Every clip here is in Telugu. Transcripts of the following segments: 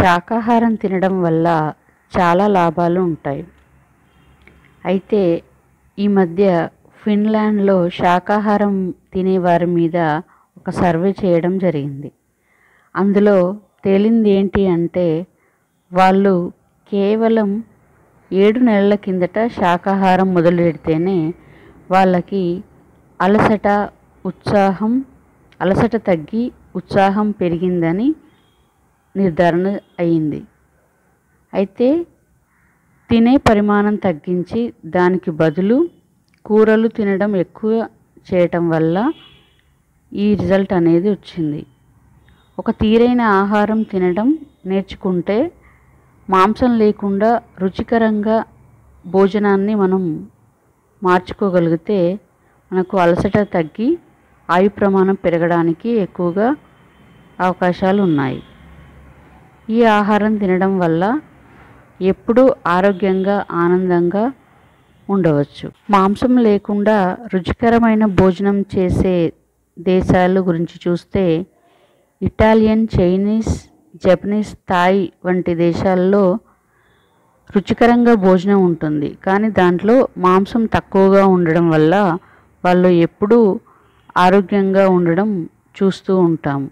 శాకాహారం తినడం వల్ల చాలా లాభాలు ఉంటాయి. అయితే ఈ మధ్య ఫిన్లాండ్లో శాకాహారం తినేవారి మీద ఒక సర్వే చేయడం జరిగింది. అందులో తేలింది ఏంటి అంటే వాళ్ళు కేవలం 7 నెలల కిందట శాకాహారం మొదలుపెడితేనే వాళ్ళకి అలసట తగ్గి ఉత్సాహం పెరిగిందని నిర్ధారణ అయింది. అయితే తినే పరిమాణం తగ్గించి దానికి బదులు కూరలు తినడం ఎక్కువ చేయటం వల్ల ఈ రిజల్ట్ అనేది వచ్చింది. ఒక తీరైన ఆహారం తినడం నేర్చుకుంటే మాంసం లేకుండా రుచికరంగా భోజనాన్ని మనం మార్చుకోగలిగితే మనకు అలసట తగ్గి ఆయు ప్రమాణం పెరగడానికి ఎక్కువగా అవకాశాలు ఉన్నాయి. ఈ ఆహారం తినడం వల్ల ఎప్పుడూ ఆరోగ్యంగా ఆనందంగా ఉండవచ్చు. మాంసం లేకుండా రుచికరమైన భోజనం చేసే దేశాల గురించి చూస్తే ఇటాలియన్, చైనీస్, జపనీస్, థాయ్ వంటి దేశాల్లో రుచికరంగా భోజనం ఉంటుంది. కానీ దాంట్లో మాంసం తక్కువగా ఉండడం వల్ల వాళ్ళు ఎప్పుడూ ఆరోగ్యంగా ఉండడం చూస్తూ ఉంటాము.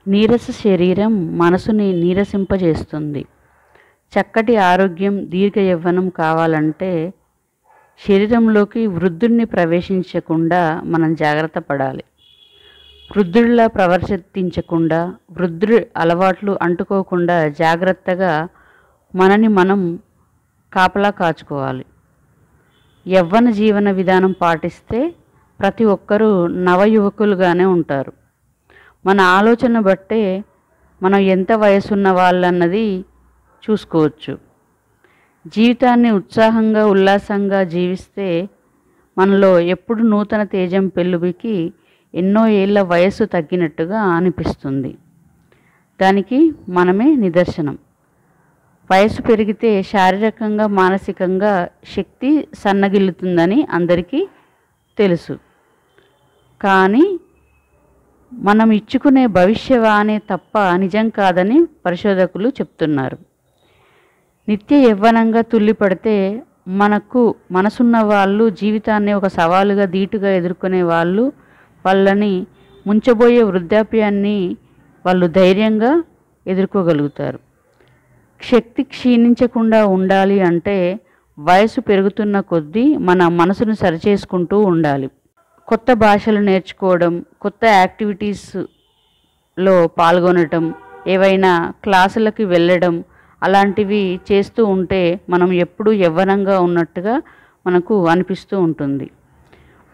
నీరస శరీరం మనసుని నీరసింపజేస్తుంది. చక్కటి ఆరోగ్యం, దీర్ఘ యవ్వనం కావాలంటే శరీరంలోకి వృద్ధుడిని ప్రవేశించకుండా మనం జాగ్రత్త పడాలి. వృద్ధుడిలా ప్రవర్తించకుండా, వృద్ధుడి అలవాట్లు అంటుకోకుండా జాగ్రత్తగా మనని మనం కాపలా కాచుకోవాలి. యవ్వన జీవన విధానం పాటిస్తే ప్రతి ఒక్కరూ నవయువకులుగానే ఉంటారు. మన ఆలోచన బట్టే మనం ఎంత వయసున్న వాళ్ళన్నది చూసుకోవచ్చు. జీవితాన్ని ఉత్సాహంగా, ఉల్లాసంగా జీవిస్తే మనలో ఎప్పుడు నూతన తేజం పెళ్ళుబికి ఎన్నో ఏళ్ళ వయస్సు తగ్గినట్టుగా అనిపిస్తుంది. దానికి మనమే నిదర్శనం. వయసు పెరిగితే శారీరకంగా, మానసికంగా శక్తి సన్నగిల్లుతుందని అందరికీ తెలుసు. కానీ మనం ఇచ్చుకునే భవిష్యవాణి తప్ప నిజం కాదని పరిశోధకులు చెప్తున్నారు. నిత్య యవ్వనంగా తుల్లిపడితే మనసున్న వాళ్ళు జీవితాన్ని ఒక సవాలుగా, ధీటుగా ఎదుర్కొనే వాళ్ళని ముంచబోయే వృద్ధాప్యాన్ని వాళ్ళు ధైర్యంగా ఎదుర్కోగలుగుతారు. శక్తి క్షీణించకుండా ఉండాలి అంటే వయసు పెరుగుతున్న కొద్దీ మన మనసును సరిచేసుకుంటూ ఉండాలి. కొత్త భాషలు నేర్చుకోవడం, కొత్త యాక్టివిటీస్లో పాల్గొనటం, ఏవైనా క్లాసులకి వెళ్ళడం అలాంటివి చేస్తూ ఉంటే మనం ఎప్పుడూ యవ్వనంగా ఉన్నట్టుగా మనకు అనిపిస్తూ ఉంటుంది.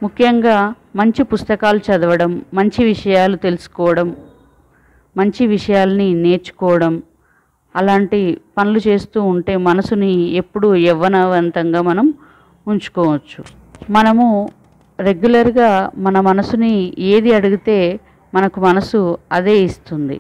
ముఖ్యంగా మంచి పుస్తకాలు చదవడం, మంచి విషయాలు తెలుసుకోవడం, మంచి విషయాల్ని నేర్చుకోవడం అలాంటి పనులు చేస్తూ ఉంటే మనసుని ఎప్పుడూ యవ్వనవంతంగా మనం ఉంచుకోవచ్చు. మనము రెగ్యులర్గా మన మనసుని ఏది అడిగితే మనకు మనసు అదే ఇస్తుంది.